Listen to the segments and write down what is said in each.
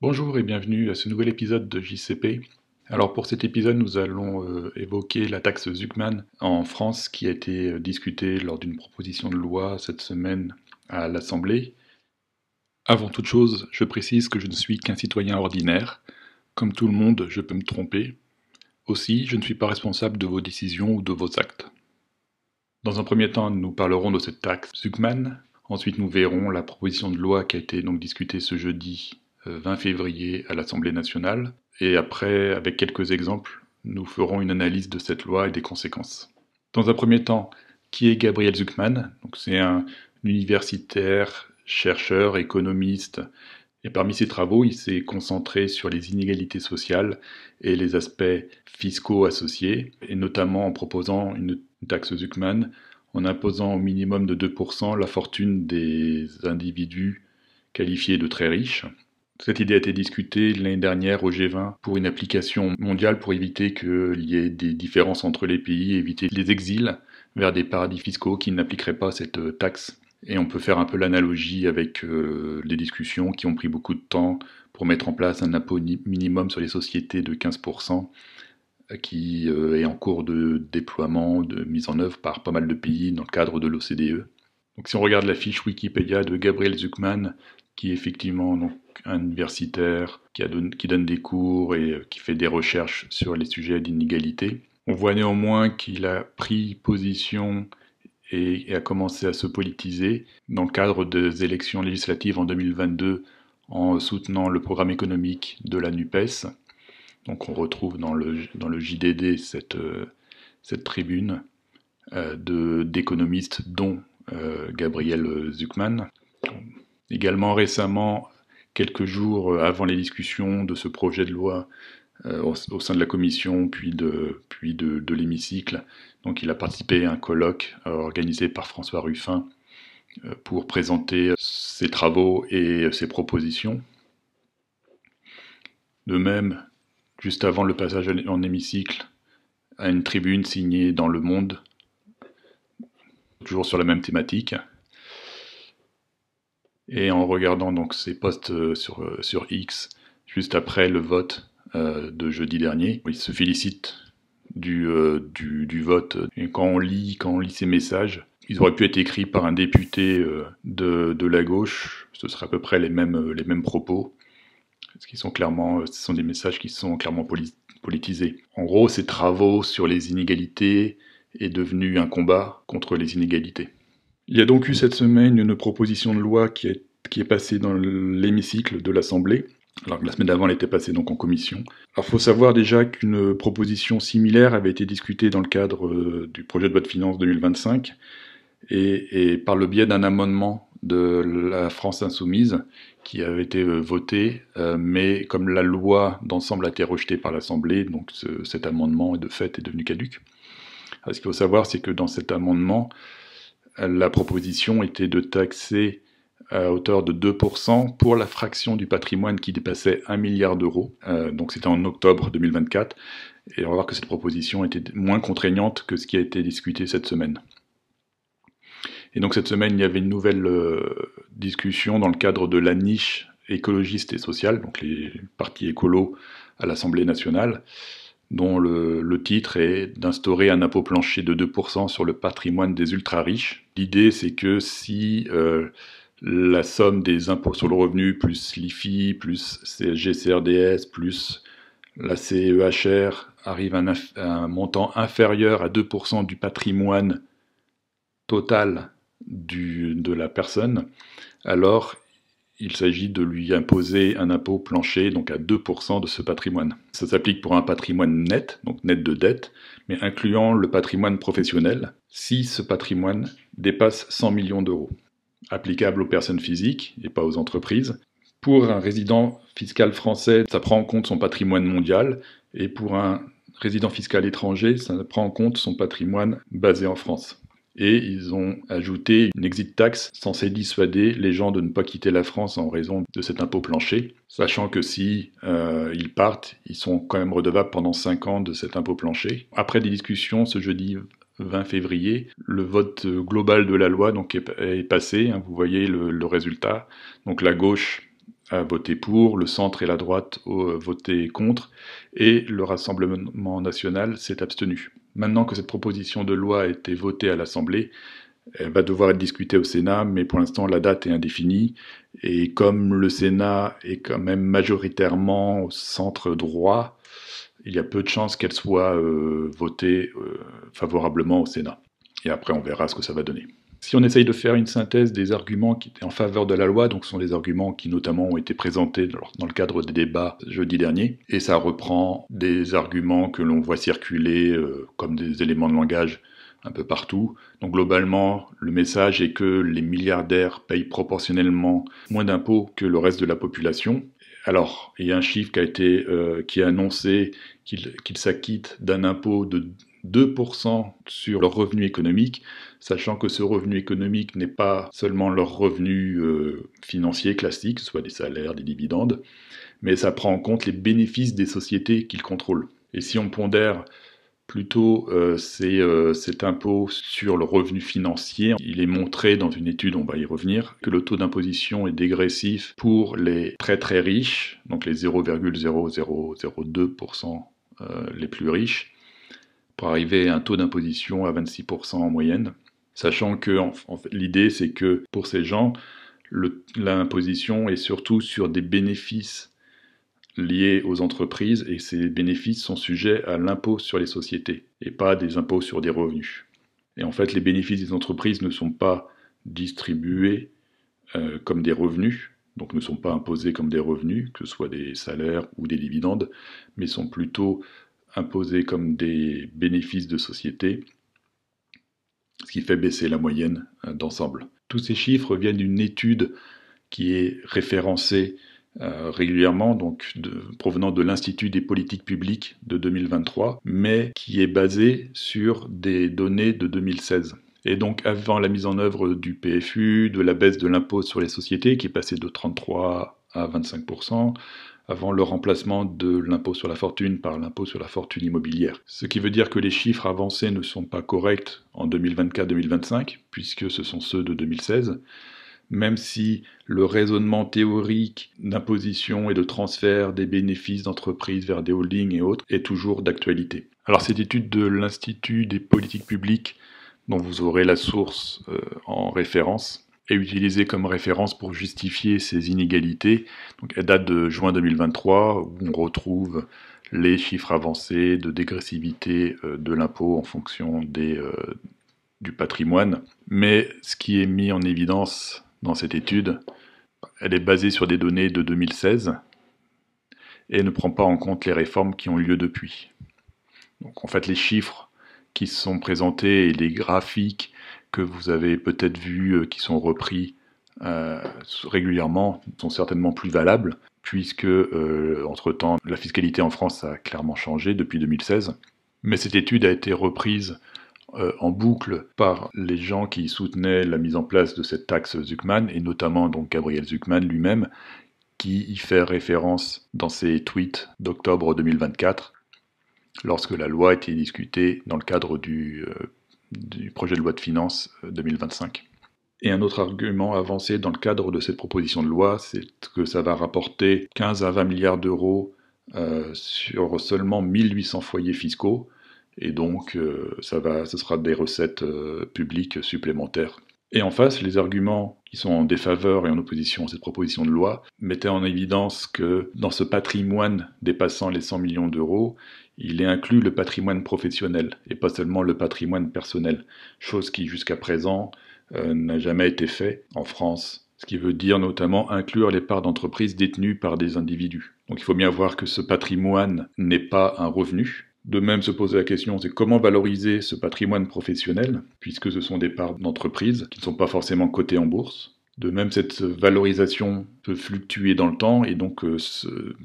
Bonjour et bienvenue à ce nouvel épisode de JCP. Alors pour cet épisode, nous allons évoquer la taxe Zuckman en France qui a été discutée lors d'une proposition de loi cette semaine à l'Assemblée. Avant toute chose, je précise que je ne suis qu'un citoyen ordinaire. Comme tout le monde, je peux me tromper. Aussi, je ne suis pas responsable de vos décisions ou de vos actes. Dans un premier temps, nous parlerons de cette taxe Zuckman. Ensuite, nous verrons la proposition de loi qui a été donc discutée ce jeudi 20 février à l'Assemblée nationale. Et après, avec quelques exemples, nous ferons une analyse de cette loi et des conséquences. Dans un premier temps, qui est Gabriel Zuckman? Donc, c'est un universitaire, chercheur, économiste. Et parmi ses travaux, il s'est concentré sur les inégalités sociales et les aspects fiscaux associés, et notamment en proposant une taxe Zuckman, en imposant au minimum de 2% la fortune des individus qualifiés de très riches. Cette idée a été discutée l'année dernière au G20 pour une application mondiale pour éviter qu'il y ait des différences entre les pays, éviter les exils vers des paradis fiscaux qui n'appliqueraient pas cette taxe. Et on peut faire un peu l'analogie avec les discussions qui ont pris beaucoup de temps pour mettre en place un impôt minimum sur les sociétés de 15% qui est en cours de déploiement, de mise en œuvre par pas mal de pays dans le cadre de l'OCDE. Donc si on regarde la fiche Wikipédia de Gabriel Zuckman, qui est effectivement donc un universitaire, qui donne des cours et qui fait des recherches sur les sujets d'inégalité, on voit néanmoins qu'il a pris position et a commencé à se politiser dans le cadre des élections législatives en 2022 en soutenant le programme économique de la NUPES. Donc on retrouve dans le JDD cette tribune d'économistes dont Gabriel Zuckman. Également récemment, quelques jours avant les discussions de ce projet de loi au sein de la commission puis de l'hémicycle, donc il a participé à un colloque organisé par François Ruffin pour présenter ses travaux et ses propositions. De même, juste avant le passage en hémicycle, à une tribune signée dans Le Monde, toujours sur la même thématique. Et en regardant donc ces posts sur X, juste après le vote de jeudi dernier, il se félicite du vote. Et quand on lit ces messages, ils auraient pu être écrits par un député de la gauche, ce serait à peu près les mêmes propos. Ce sont des messages qui sont clairement politisés. En gros, ces travaux sur les inégalités est devenu un combat contre les inégalités. Il y a donc eu cette semaine une proposition de loi qui est passée dans l'hémicycle de l'Assemblée, alors que la semaine d'avant elle était passée donc en commission. Alors il faut savoir déjà qu'une proposition similaire avait été discutée dans le cadre du projet de loi de finances 2025, et par le biais d'un amendement de la France Insoumise qui avait été voté, mais comme la loi d'ensemble a été rejetée par l'Assemblée, donc cet amendement de fait est devenu caduc. Alors, ce qu'il faut savoir, c'est que dans cet amendement, la proposition était de taxer à hauteur de 2% pour la fraction du patrimoine qui dépassait 1 milliard d'euros. Donc c'était en octobre 2024. Et on va voir que cette proposition était moins contraignante que ce qui a été discuté cette semaine. Et donc cette semaine, il y avait une nouvelle discussion dans le cadre de la niche écologiste et sociale, donc les partis écolos à l'Assemblée nationale, dont le titre est d'instaurer un impôt plancher de 2% sur le patrimoine des ultra-riches. L'idée, c'est que si la somme des impôts sur le revenu, plus l'IFI, plus CSG, CRDS, plus la CEHR, arrive à un montant inférieur à 2% du patrimoine total de la personne, alors il s'agit de lui imposer un impôt plancher, donc à 2% de ce patrimoine. Ça s'applique pour un patrimoine net, donc net de dette, mais incluant le patrimoine professionnel, si ce patrimoine dépasse 100 millions d'euros. Applicable aux personnes physiques et pas aux entreprises. Pour un résident fiscal français, ça prend en compte son patrimoine mondial, et pour un résident fiscal étranger, ça prend en compte son patrimoine basé en France. Et ils ont ajouté une exit tax censée dissuader les gens de ne pas quitter la France en raison de cet impôt plancher, sachant que si ils partent, ils sont quand même redevables pendant 5 ans de cet impôt plancher. Après des discussions, ce jeudi 20 février, le vote global de la loi donc est passé, hein, vous voyez le résultat. Donc la gauche a voté pour, le centre et la droite ont voté contre, et le Rassemblement national s'est abstenu. Maintenant que cette proposition de loi a été votée à l'Assemblée, elle va devoir être discutée au Sénat, mais pour l'instant la date est indéfinie, et comme le Sénat est quand même majoritairement au centre droit, il y a peu de chances qu'elle soit votée favorablement au Sénat. Et après on verra ce que ça va donner. Si on essaye de faire une synthèse des arguments qui étaient en faveur de la loi, donc ce sont les arguments qui notamment ont été présentés dans le cadre des débats jeudi dernier, et ça reprend des arguments que l'on voit circuler comme des éléments de langage un peu partout. Donc globalement, le message est que les milliardaires payent proportionnellement moins d'impôts que le reste de la population. Alors, il y a un chiffre qui a annoncé qu'ils s'acquittent d'un impôt de 2% sur leur revenu économique, sachant que ce revenu économique n'est pas seulement leur revenu financier classique, soit des salaires, des dividendes, mais ça prend en compte les bénéfices des sociétés qu'ils contrôlent. Et si on pondère plutôt cet impôt sur le revenu financier, il est montré dans une étude, on va y revenir, que le taux d'imposition est dégressif pour les très très riches, donc les 0,0002% les plus riches, pour arriver à un taux d'imposition à 26% en moyenne, sachant que en fait, l'idée c'est que pour ces gens, l'imposition est surtout sur des bénéfices liés aux entreprises, et ces bénéfices sont sujets à l'impôt sur les sociétés, et pas des impôts sur des revenus. Et en fait, les bénéfices des entreprises ne sont pas distribués comme des revenus, donc ne sont pas imposés comme des revenus, que ce soit des salaires ou des dividendes, mais sont plutôt imposés comme des bénéfices de société, ce qui fait baisser la moyenne d'ensemble. Tous ces chiffres viennent d'une étude qui est référencée régulièrement, donc provenant de l'Institut des politiques publiques de 2023, mais qui est basée sur des données de 2016. Et donc avant la mise en œuvre du PFU, de la baisse de l'impôt sur les sociétés qui est passé de 33 à 25%, avant le remplacement de l'impôt sur la fortune par l'impôt sur la fortune immobilière. Ce qui veut dire que les chiffres avancés ne sont pas corrects en 2024-2025, puisque ce sont ceux de 2016, même si le raisonnement théorique d'imposition et de transfert des bénéfices d'entreprises vers des holdings et autres est toujours d'actualité. Alors cette étude de l'Institut des politiques publiques, dont vous aurez la source en référence, est utilisée comme référence pour justifier ces inégalités. Donc, elle date de juin 2023, où on retrouve les chiffres avancés de dégressivité de l'impôt en fonction du patrimoine. Mais ce qui est mis en évidence dans cette étude, elle est basée sur des données de 2016 et ne prend pas en compte les réformes qui ont eu lieu depuis. Donc en fait, les chiffres qui sont présentés et les graphiques que vous avez peut-être vus, qui sont repris régulièrement, sont certainement plus valables, puisque entre-temps, la fiscalité en France a clairement changé depuis 2016. Mais cette étude a été reprise en boucle par les gens qui soutenaient la mise en place de cette taxe Zuckman, et notamment donc Gabriel Zuckman lui-même, qui y fait référence dans ses tweets d'octobre 2024, lorsque la loi a été discutée dans le cadre du projet de loi de finances 2025. Et un autre argument avancé dans le cadre de cette proposition de loi, c'est que ça va rapporter 15 à 20 milliards d'euros sur seulement 1800 foyers fiscaux, et donc ce sera des recettes publiques supplémentaires. Et en face, les arguments qui sont en défaveur et en opposition à cette proposition de loi mettaient en évidence que dans ce patrimoine dépassant les 100 millions d'euros, il est inclus le patrimoine professionnel et pas seulement le patrimoine personnel, chose qui jusqu'à présent n'a jamais été fait en France, ce qui veut dire notamment inclure les parts d'entreprises détenues par des individus. Donc il faut bien voir que ce patrimoine n'est pas un revenu. De même, se poser la question, c'est comment valoriser ce patrimoine professionnel, puisque ce sont des parts d'entreprises qui ne sont pas forcément cotées en bourse. De même, cette valorisation peut fluctuer dans le temps et donc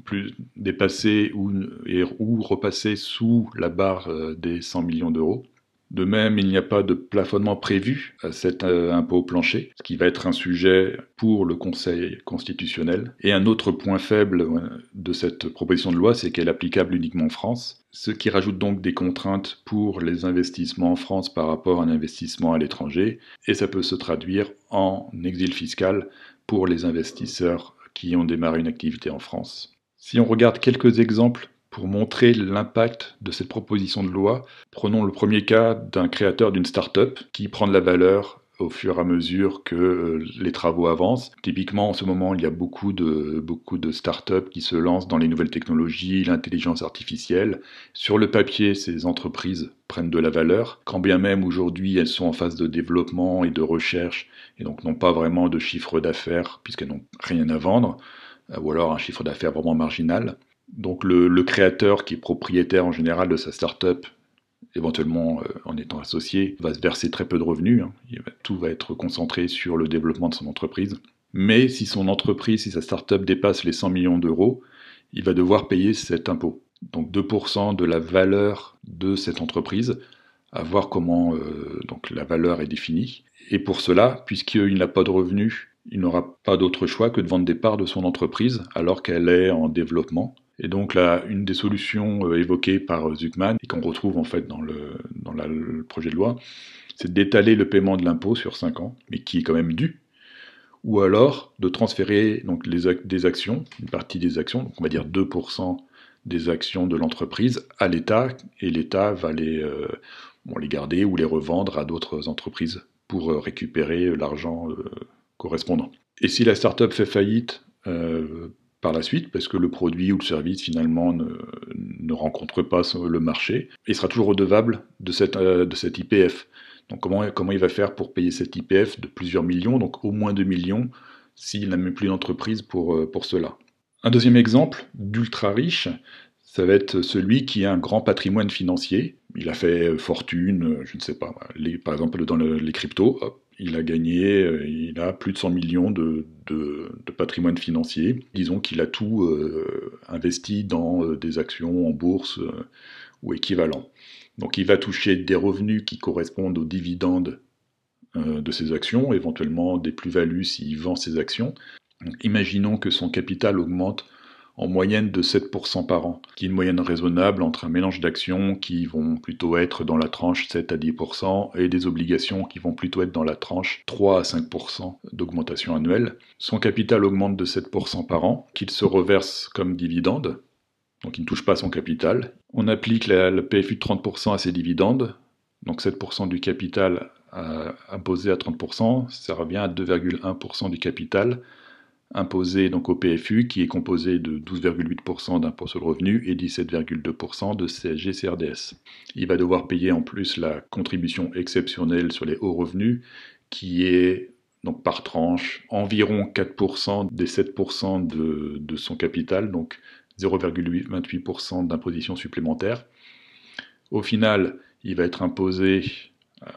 plus dépasser ou repasser sous la barre des 100 millions d'euros. De même, il n'y a pas de plafonnement prévu à cet impôt plancher, ce qui va être un sujet pour le Conseil constitutionnel. Et un autre point faible de cette proposition de loi, c'est qu'elle est applicable uniquement en France, ce qui rajoute donc des contraintes pour les investissements en France par rapport à un investissement à l'étranger, et ça peut se traduire en exil fiscal pour les investisseurs qui ont démarré une activité en France. Si on regarde quelques exemples pour montrer l'impact de cette proposition de loi, prenons le premier cas d'un créateur d'une start-up qui prend de la valeur au fur et à mesure que les travaux avancent. Typiquement, en ce moment, il y a beaucoup de start-up qui se lancent dans les nouvelles technologies, l'intelligence artificielle. Sur le papier, ces entreprises prennent de la valeur, quand bien même aujourd'hui elles sont en phase de développement et de recherche, et donc n'ont pas vraiment de chiffre d'affaires puisqu'elles n'ont rien à vendre, ou alors un chiffre d'affaires vraiment marginal. Donc le créateur qui est propriétaire en général de sa start-up, éventuellement en étant associé, va se verser très peu de revenus. Tout va être concentré sur le développement de son entreprise. Mais si son entreprise, si sa start-up dépasse les 100 millions d'euros, il va devoir payer cet impôt. Donc 2% de la valeur de cette entreprise, à voir comment donc la valeur est définie. Et pour cela, puisqu'il n'a pas de revenus, il n'aura pas d'autre choix que de vendre des parts de son entreprise alors qu'elle est en développement. Et donc là, une des solutions évoquées par Zuckman, et qu'on retrouve en fait dans le projet de loi, c'est d'étaler le paiement de l'impôt sur 5 ans, mais qui est quand même dû, ou alors de transférer donc, des actions, une partie des actions, donc on va dire 2% des actions de l'entreprise à l'État, et l'État va les garder ou les revendre à d'autres entreprises pour récupérer l'argent correspondant. Et si la start-up fait faillite par la suite, parce que le produit ou le service finalement ne rencontre pas le marché, il sera toujours redevable de cet IPF. Donc comment il va faire pour payer cet IPF de plusieurs millions, donc au moins 2 millions, s'il n'a même plus d'entreprise pour cela. Un deuxième exemple d'ultra riche, ça va être celui qui a un grand patrimoine financier. Il a fait fortune, je ne sais pas, par exemple dans les cryptos, il a gagné, il a plus de 100 millions de patrimoine financier. Disons qu'il a tout investi dans des actions en bourse ou équivalent. Donc il va toucher des revenus qui correspondent aux dividendes de ses actions, éventuellement des plus-values s'il vend ses actions. Donc, imaginons que son capital augmente en moyenne de 7% par an, qui est une moyenne raisonnable entre un mélange d'actions qui vont plutôt être dans la tranche 7 à 10% et des obligations qui vont plutôt être dans la tranche 3 à 5% d'augmentation annuelle. Son capital augmente de 7% par an, qu'il se reverse comme dividende, donc il ne touche pas son capital. On applique la PFU de 30% à ses dividendes, donc 7% du capital imposé à 30%, ça revient à 2,1% du capital imposé donc au PFU, qui est composé de 12,8% d'impôt sur le revenu et 17,2% de CSG-CRDS. Il va devoir payer en plus la contribution exceptionnelle sur les hauts revenus, qui est donc par tranche environ 4% des 7% de son capital, donc 0,28% d'imposition supplémentaire. Au final, il va être imposé,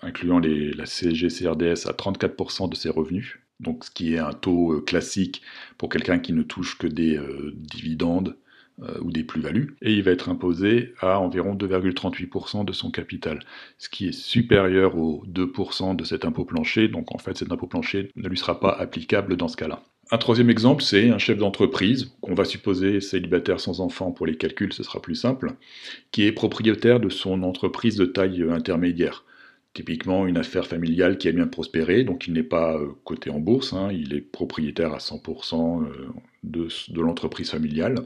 incluant la CSG-CRDS, à 34% de ses revenus, donc ce qui est un taux classique pour quelqu'un qui ne touche que des dividendes ou des plus-values, et il va être imposé à environ 2,38% de son capital, ce qui est supérieur aux 2% de cet impôt plancher, donc en fait cet impôt plancher ne lui sera pas applicable dans ce cas-là. Un troisième exemple, c'est un chef d'entreprise, qu'on va supposer célibataire sans enfant pour les calculs, ce sera plus simple, qui est propriétaire de son entreprise de taille intermédiaire. Typiquement une affaire familiale qui a bien prospéré, donc il n'est pas coté en bourse, il est propriétaire à 100% de l'entreprise familiale.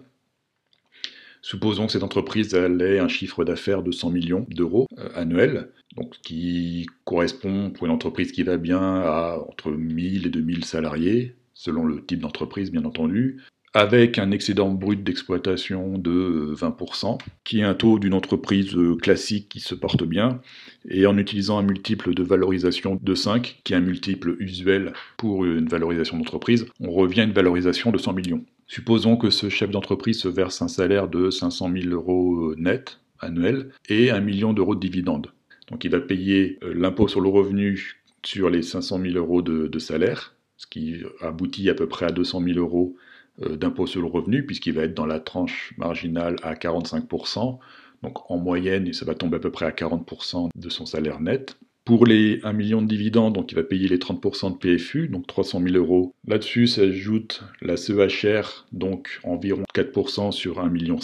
Supposons que cette entreprise ait un chiffre d'affaires de 100 millions d'euros annuels, donc qui correspond pour une entreprise qui va bien à entre 1000 et 2000 salariés, selon le type d'entreprise bien entendu, avec un excédent brut d'exploitation de 20%, qui est un taux d'une entreprise classique qui se porte bien, et en utilisant un multiple de valorisation de 5, qui est un multiple usuel pour une valorisation d'entreprise, on revient à une valorisation de 100 millions. Supposons que ce chef d'entreprise se verse un salaire de 500 000 euros net annuel et 1 million d'euros de dividendes. Donc il va payer l'impôt sur le revenu sur les 500 000 euros de salaire, ce qui aboutit à peu près à 200 000 euros d'impôt sur le revenu, puisqu'il va être dans la tranche marginale à 45%. Donc en moyenne, ça va tomber à peu près à 40% de son salaire net. Pour les 1 million de dividendes, donc il va payer les 30% de PFU, donc 300 000 euros. Là-dessus s'ajoute la CEHR, donc environ 4% sur 1,5 million.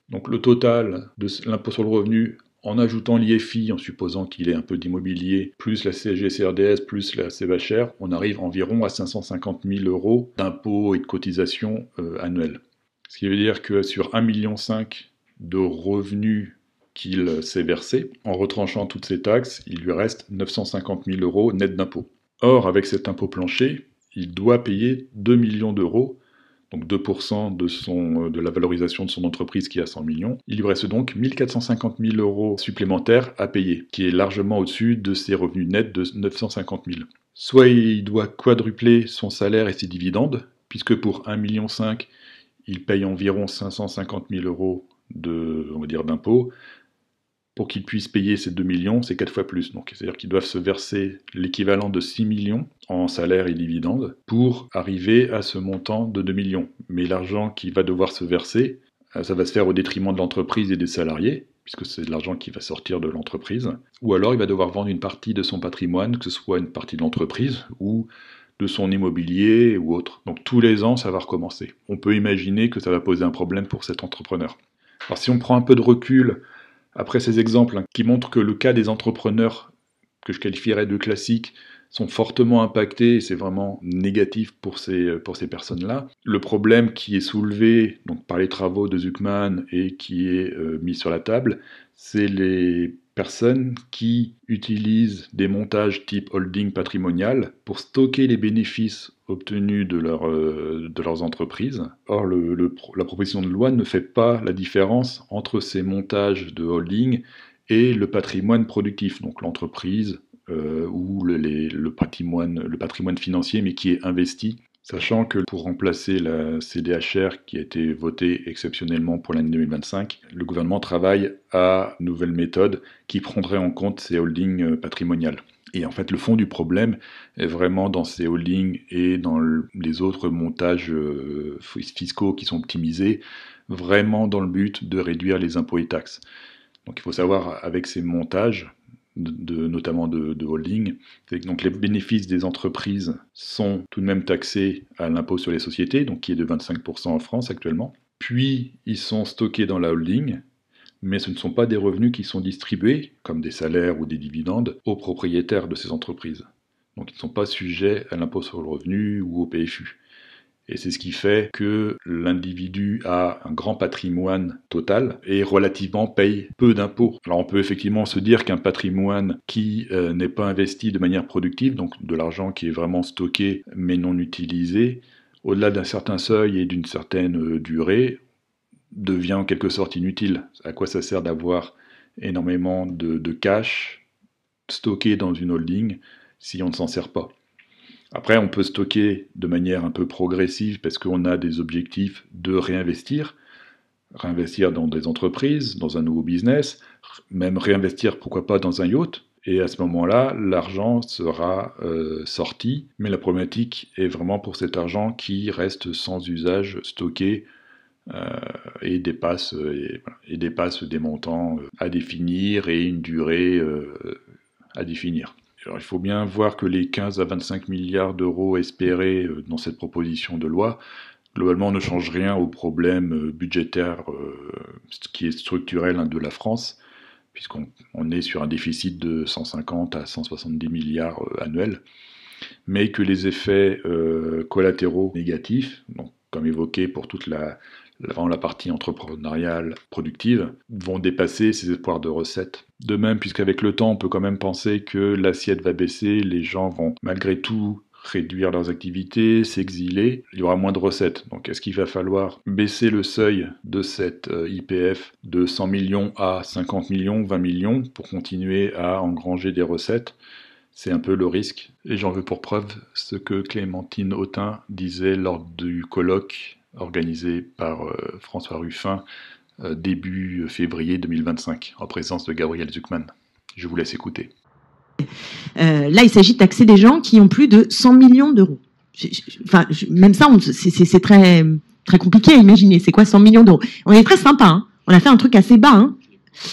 Donc le total de l'impôt sur le revenu En ajoutant l'IFI, en supposant qu'il ait un peu d'immobilier, plus la CSG-CRDS, plus la CVHR, on arrive environ à 550 000 € d'impôts et de cotisations annuels. Ce qui veut dire que sur 1,5 million de revenus qu'il s'est versé, en retranchant toutes ces taxes, il lui reste 950 000 € net d'impôts. Or, avec cet impôt plancher, il doit payer 2 millions d'euros, donc 2% de la valorisation de son entreprise qui est à 100 millions. Il lui reste donc 1 450 000 € supplémentaires à payer, qui est largement au-dessus de ses revenus nets de 950 000. Soit il doit quadrupler son salaire et ses dividendes, puisque pour 1,5 million, il paye environ 550 000 € d'impôts. Pour qu'il puisse payer ces 2 millions, c'est 4 fois plus. Donc, c'est-à-dire qu'ils doivent se verser l'équivalent de 6 millions en salaire et dividendes pour arriver à ce montant de 2 millions. Mais l'argent qui va devoir se verser, ça va se faire au détriment de l'entreprise et des salariés, puisque c'est de l'argent qui va sortir de l'entreprise. Ou alors, il va devoir vendre une partie de son patrimoine, que ce soit une partie de l'entreprise ou de son immobilier ou autre. Donc, tous les ans, ça va recommencer. On peut imaginer que ça va poser un problème pour cet entrepreneur. Alors, si on prend un peu de recul après ces exemples qui montrent que le cas des entrepreneurs que je qualifierais de classiques sont fortement impactés et c'est vraiment négatif pour ces personnes-là. Le problème qui est soulevé donc, par les travaux de Zuckman et qui est mis sur la table, c'est les personnes qui utilisent des montages type holding patrimonial pour stocker les bénéfices obtenus de leurs entreprises. Or, la proposition de loi ne fait pas la différence entre ces montages de holding et le patrimoine productif, donc l'entreprise ou le patrimoine financier, mais qui est investi. Sachant que pour remplacer la CDHR qui a été votée exceptionnellement pour l'année 2025, le gouvernement travaille à une nouvelle méthode qui prendrait en compte ces holdings patrimoniales. Et en fait, le fond du problème est vraiment dans ces holdings et dans les autres montages fiscaux qui sont optimisés, vraiment dans le but de réduire les impôts et taxes. Donc il faut savoir, avec ces montages, notamment de holding, c'est que donc les bénéfices des entreprises sont tout de même taxés à l'impôt sur les sociétés, donc qui est de 25% en France actuellement. Puis ils sont stockés dans la holding, mais ce ne sont pas des revenus qui sont distribués, comme des salaires ou des dividendes, aux propriétaires de ces entreprises. Donc ils ne sont pas sujets à l'impôt sur le revenu ou au PFU. Et c'est ce qui fait que l'individu a un grand patrimoine total et relativement paye peu d'impôts. Alors on peut effectivement se dire qu'un patrimoine qui n'est pas investi de manière productive, donc de l'argent qui est vraiment stocké mais non utilisé, au-delà d'un certain seuil et d'une certaine durée, devient en quelque sorte inutile. À quoi ça sert d'avoir énormément de cash stocké dans une holding si on ne s'en sert pas ? Après, on peut stocker de manière un peu progressive parce qu'on a des objectifs de réinvestir dans des entreprises, dans un nouveau business, même réinvestir, pourquoi pas, dans un yacht. Et à ce moment-là, l'argent sera sorti, mais la problématique est vraiment pour cet argent qui reste sans usage, stocké, et dépasse des montants à définir et une durée à définir. Alors, il faut bien voir que les 15 à 25 milliards d'euros espérés dans cette proposition de loi, globalement, ne changent rien au problème budgétaire qui est structurel de la France, puisqu'on est sur un déficit de 150 à 170 milliards annuels, mais que les effets collatéraux négatifs, donc, comme évoqué pour toute la partie entrepreneuriale productive, vont dépasser ces espoirs de recettes. De même, puisqu'avec le temps, on peut quand même penser que l'assiette va baisser, les gens vont malgré tout réduire leurs activités, s'exiler, il y aura moins de recettes. Donc est-ce qu'il va falloir baisser le seuil de cette IPF de 100 millions à 50 millions, 20 millions pour continuer à engranger des recettes ? C'est un peu le risque. Et j'en veux pour preuve ce que Clémentine Autain disait lors du colloque organisé par François Ruffin début février 2025, en présence de Gabriel Zuckman. Je vous laisse écouter. Là, il s'agit de taxer des gens qui ont plus de 100 millions d'euros. Même ça, c'est très, très compliqué à imaginer. C'est quoi 100 millions d'euros ? On est très sympa, hein. On a fait un truc assez bas. Hein.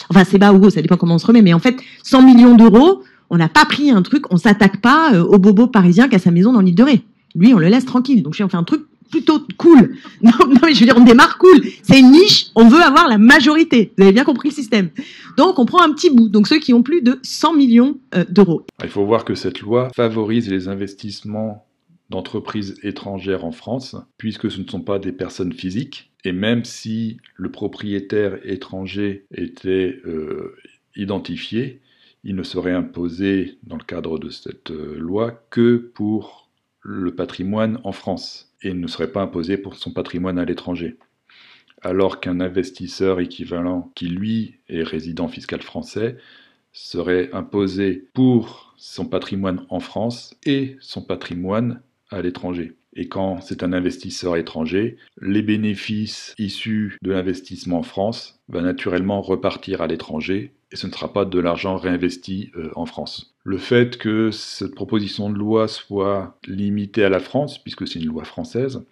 Enfin, assez bas ou haut, ça dépend comment on se remet. Mais en fait, 100 millions d'euros, on n'a pas pris un truc, on s'attaque pas au bobo parisien qui a sa maison dans l'île de Ré. Lui, on le laisse tranquille. Donc, on fait un truc plutôt cool. Non, mais je veux dire, on démarre cool. C'est une niche, on veut avoir la majorité. Vous avez bien compris le système. Donc, on prend un petit bout. Donc, ceux qui ont plus de 100 millions d'euros. Il faut voir que cette loi favorise les investissements d'entreprises étrangères en France, puisque ce ne sont pas des personnes physiques. Et même si le propriétaire étranger était identifié, il ne serait imposé dans le cadre de cette loi que pour le patrimoine en France et ne serait pas imposé pour son patrimoine à l'étranger. Alors qu'un investisseur équivalent qui, lui, est résident fiscal français, serait imposé pour son patrimoine en France et son patrimoine à l'étranger. Et quand c'est un investisseur étranger, les bénéfices issus de l'investissement en France vont naturellement repartir à l'étranger et ce ne sera pas de l'argent réinvesti en France. Le fait que cette proposition de loi soit limitée à la France, puisque c'est une loi française,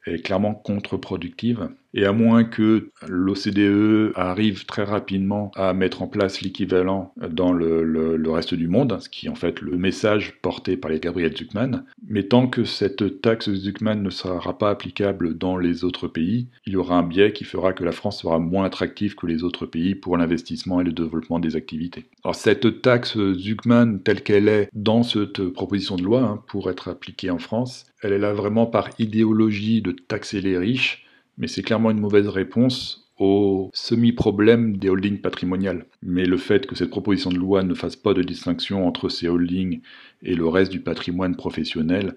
est clairement contre-productive. Et à moins que l'OCDE arrive très rapidement à mettre en place l'équivalent dans le reste du monde, ce qui est en fait le message porté par les Gabriel Zucman, mais tant que cette taxe Zucman ne sera pas applicable dans les autres pays, il y aura un biais qui fera que la France sera moins attractive que les autres pays pour l'investissement et le développement des activités. Alors cette taxe Zucman telle qu'elle est dans cette proposition de loi, pour être appliquée en France, elle est là vraiment par idéologie de taxer les riches, mais c'est clairement une mauvaise réponse au semi-problème des holdings patrimoniales. Mais le fait que cette proposition de loi ne fasse pas de distinction entre ces holdings et le reste du patrimoine professionnel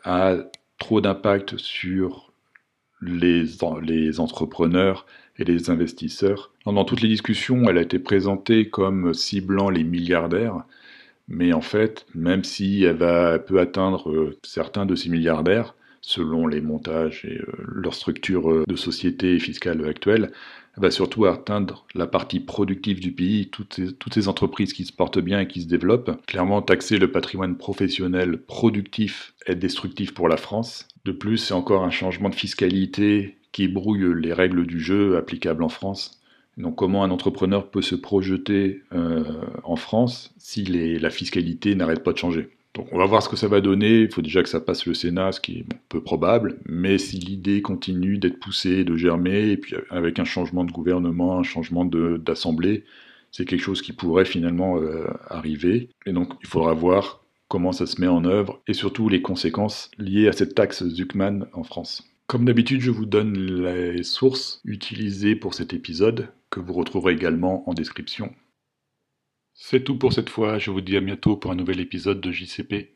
a trop d'impact sur les entrepreneurs et les investisseurs. Dans toutes les discussions, elle a été présentée comme ciblant les milliardaires, mais en fait, même si elle peut atteindre certains de ces milliardaires, selon les montages et leur structure de société fiscale actuelle, elle va surtout atteindre la partie productive du pays, toutes ces entreprises qui se portent bien et qui se développent. Clairement, taxer le patrimoine professionnel productif est destructif pour la France. De plus, c'est encore un changement de fiscalité qui brouille les règles du jeu applicables en France. Donc comment un entrepreneur peut se projeter en France si la fiscalité n'arrête pas de changer. Donc on va voir ce que ça va donner, il faut déjà que ça passe le Sénat, ce qui est peu probable, mais si l'idée continue d'être poussée, de germer, et puis avec un changement de gouvernement, un changement d'assemblée, c'est quelque chose qui pourrait finalement arriver. Et donc il faudra voir comment ça se met en œuvre, et surtout les conséquences liées à cette taxe Zucman en France. Comme d'habitude, je vous donne les sources utilisées pour cet épisode, que vous retrouverez également en description. C'est tout pour cette fois, je vous dis à bientôt pour un nouvel épisode de JCP.